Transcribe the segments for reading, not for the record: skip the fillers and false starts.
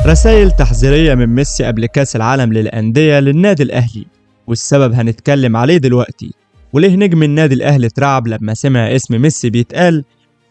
رسائل تحذيرية من ميسي قبل كأس العالم للأندية للنادي الأهلي، والسبب هنتكلم عليه دلوقتي. وليه نجم النادي الأهلي اترعب لما سمع اسم ميسي بيتقال،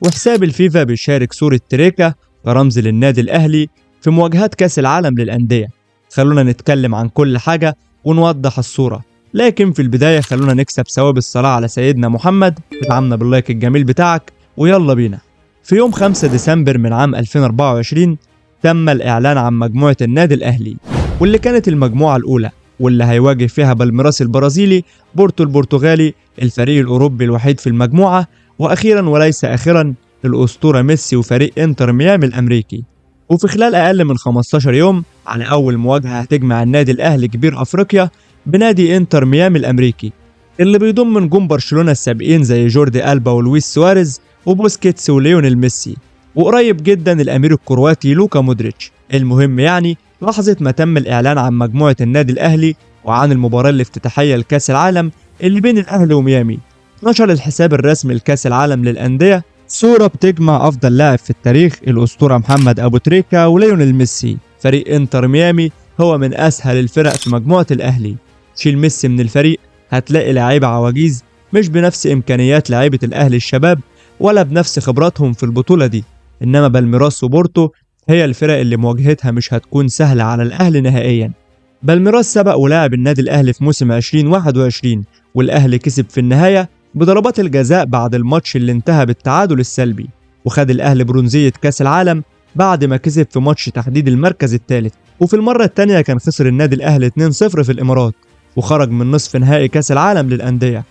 وحساب الفيفا بيشارك صورة تريكا كرمز للنادي الأهلي في مواجهات كأس العالم للأندية. خلونا نتكلم عن كل حاجة ونوضح الصورة، لكن في البداية خلونا نكسب ثواب الصلاة على سيدنا محمد. ادعمنا باللايك الجميل بتاعك ويلا بينا. في يوم 5 ديسمبر من عام 2024 تم الإعلان عن مجموعة النادي الأهلي، واللي كانت المجموعة الأولى واللي هيواجه فيها بالميراس البرازيلي، بورتو البرتغالي الفريق الأوروبي الوحيد في المجموعة، وأخيرا وليس آخرا الأسطورة ميسي وفريق إنتر ميامي الأمريكي. وفي خلال أقل من 15 يوم على أول مواجهة هتجمع النادي الأهلي كبير أفريقيا بنادي إنتر ميامي الأمريكي، اللي بيضم نجوم برشلونة السابقين زي جوردي ألبا ولويس سواريز وبوسكيتس وليونيل ميسي، وقريب جدا الأمير الكرواتي لوكا مودريتش. المهم يعني لحظة ما تم الإعلان عن مجموعة النادي الأهلي وعن المباراة الافتتاحية لكأس العالم اللي بين الأهلي وميامي، نشر الحساب الرسمي لكأس العالم للأندية صورة بتجمع أفضل لاعب في التاريخ الأسطورة محمد أبو تريكة وليونيل ميسي. فريق إنتر ميامي هو من أسهل الفرق في مجموعة الأهلي. شيل ميسي من الفريق هتلاقي لعيبة عواجيز مش بنفس إمكانيات لعيبة الأهلي الشباب ولا بنفس خبراتهم في البطولة دي، إنما بالميراس وبورتو هي الفرق اللي مواجهتها مش هتكون سهلة على الأهلي نهائيا. بالميراس سبق ولاعب النادي الأهلي في موسم 2021، والأهلي كسب في النهاية بضربات الجزاء بعد الماتش اللي انتهى بالتعادل السلبي، وخد الأهلي برونزية كأس العالم بعد ما كسب في ماتش تحديد المركز الثالث. وفي المرة الثانية كان خسر النادي الأهلي 2-0 في الإمارات وخرج من نصف نهائي كأس العالم للأندية.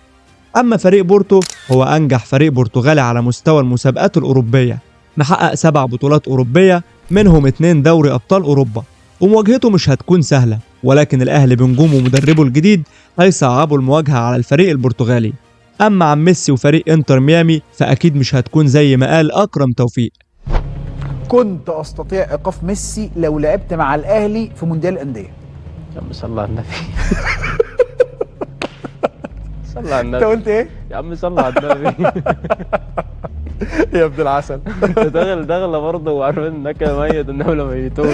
أما فريق بورتو هو أنجح فريق برتغالي على مستوى المسابقات الأوروبية، محقق 7 بطولات أوروبية منهم 2 دوري أبطال أوروبا، ومواجهته مش هتكون سهلة، ولكن الأهلي بنجومه ومدربه الجديد هيصعبوا المواجهة على الفريق البرتغالي. أما عن ميسي وفريق إنتر ميامي فأكيد مش هتكون زي ما قال أكرم توفيق. كنت أستطيع إيقاف ميسي لو لعبت مع الأهلي في مونديال الأندية. يا عم صلى على النبي. صلى على النبي. أنت قلت إيه؟ يا عم صلى على النبي. يا ابن العسل. دغله برضه وعارفين انك ميت النمله ميتون.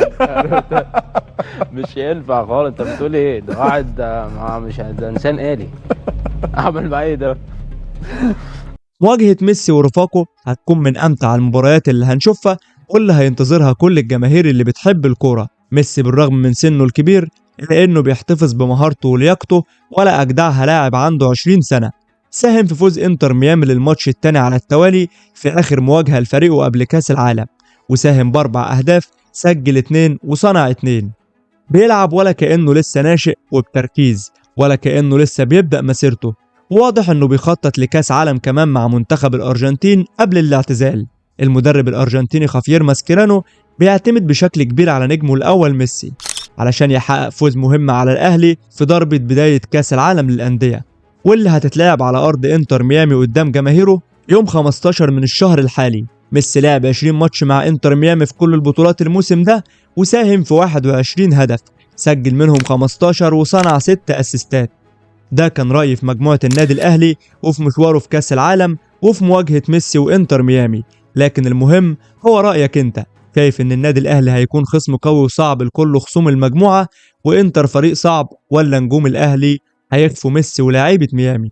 مش ينفع خالص. انت بتقول ايه؟ ده واحد مش ده انسان آلي. عمل معايا ده. مواجهة ميسي ورفاقه هتكون من أمتع المباريات اللي هنشوفها واللي هينتظرها كل الجماهير اللي بتحب الكورة. ميسي بالرغم من سنه الكبير إلا إنه بيحتفظ بمهارته ولياقته، ولا أجدعها لاعب عنده 20 سنة. ساهم في فوز إنتر ميامي للماتش الثاني على التوالي في آخر مواجهة لفريقه قبل كأس العالم، وساهم ب4 أهداف، سجل 2 وصنع 2. بيلعب ولا كأنه لسه ناشئ وبتركيز، ولا كأنه لسه بيبدأ مسيرته. واضح انه بيخطط لكاس عالم كمان مع منتخب الارجنتين قبل الاعتزال. المدرب الارجنتيني خافير ماسكيرانو بيعتمد بشكل كبير على نجمه الاول ميسي علشان يحقق فوز مهم على الاهلي في ضربة بداية كاس العالم للاندية، واللي هتتلعب على ارض انتر ميامي قدام جماهيره يوم 15 من الشهر الحالي. ميسي لعب 20 ماتش مع انتر ميامي في كل البطولات الموسم ده، وساهم في 21 هدف، سجل منهم 15 وصنع 6 اسيستات. ده كان رأيي في مجموعة النادي الأهلي وفي مشواره في كأس العالم وفي مواجهة ميسي وإنتر ميامي، لكن المهم هو رأيك أنت. شايف إن النادي الأهلي هيكون خصم قوي وصعب لكل خصوم المجموعة، وإنتر فريق صعب، ولا نجوم الأهلي هيخفوا ميسي ولاعيبة ميامي؟